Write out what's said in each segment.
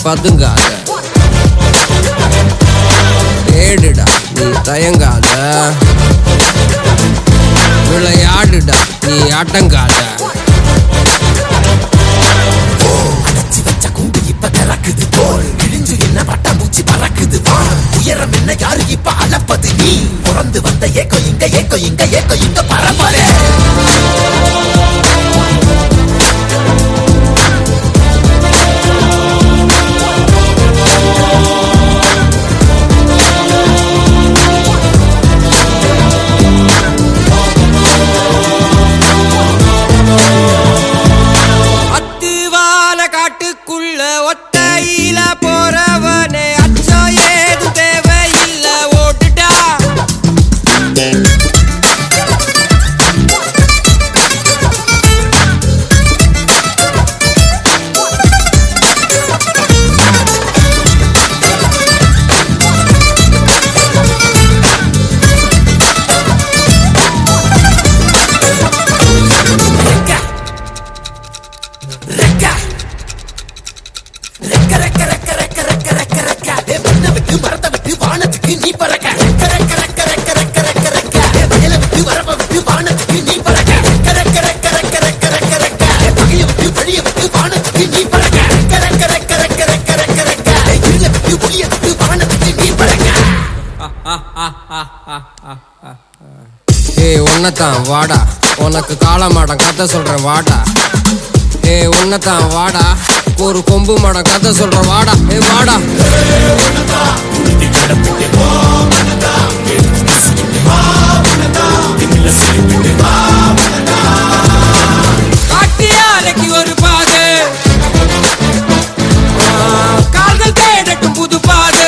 பதுங்காத, தேடுடா நீ தயங்காத, விளையாடுடா நீ ஆட்டங்காத. அடைச்சி வச்ச குண்டு இப்ப திறக்குது தோல் கிழிஞ்சு என்ன பட்டாம்பூச்சி பறக்குது உயரம் என்ன யாரு இப்ப அளப்பது நீ பிறந்து வந்த ஏக்கோ இங்க ஏக்கோ இங்க ஏக்கோ இங்க பரம்பரை காட்டுக்குள்ள ஒத்தையில போறவனே அச்சோ ஏது தேவையில்ல ஓட்டுடா. நீ பறக்க வயல விட்டு வரப்ப விட்டு வானத்துக்கு நீ பறக்க பகைய விட்டு வழிய விட்டு வானத்துக்கு நீ பறக்க இருள விட்டு ஒளிய விட்டு வானத்துக்கு நீ பறக்க. ஏய் உன்னதான் வாடா, உனக்கு காளமாடம் கதை சொல்றேன் வாடா. ஏய் உன்னதான் வாடா, ஒரு கொம்பு மாடம் கதை சொல்றேன் வாடா. ஏ வாடா காட்டியாலைக்கு ஒரு பாது, கால்கள் தேடட்டும் புது பாது.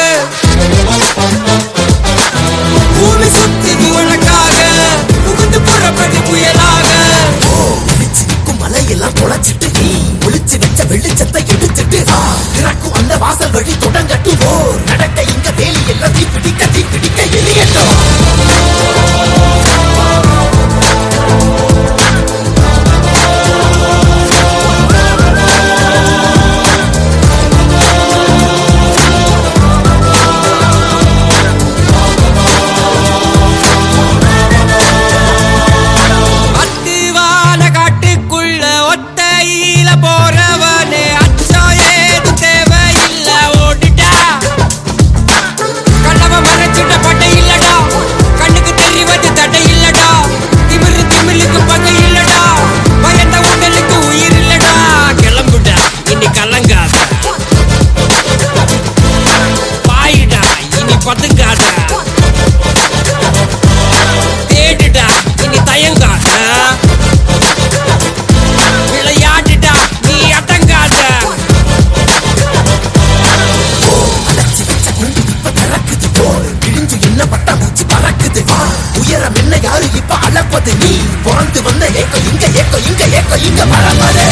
பூமி சுத்தி உனக்காக புகுந்து புறப்படி புயலாக. மலையெல்லாம் தொலைச்சிட்டு நீ ஒளிச்சு வச்ச வெளிச்சத்தை எடுத்துட்டு திறக்கும் அந்த வாசல் வழி தொடங்கட்டு நடக்க இங்க வேலி எல்லாம் தீப்பிடிக்க எரியட்டும். போறவனே அச்சோ ஏது தேவையில்ல ஓடிட்டா. கண்ணவ மறைச்சிட்ட பட்டை இல்லடா, கண்ணுக்கு தெரிவது தடை இல்லடா. திமிழுக்கு பகை இல்லடா, பயந்த உடலுக்கு உயிர் இல்லடா. கிளம்புடா இனி கலங்காத, பாயிடா இனி பதுங்காத, தேடுடா இனி தயங்காத, விளையாடுடா நீ அடங்காத. அடைச்சி வச்ச குண்டு இப்ப திறக்குது போல் கிழிஞ்சு என்ன பட்டாம்பூச்சி பறக்குது உயரம் என்ன யாரு இப்ப அளப்பது நீ பிறந்து வந்த ஏக்கோ இங்க ஏக்கோ இங்க ஏக்கோ இங்க பரம்பரை.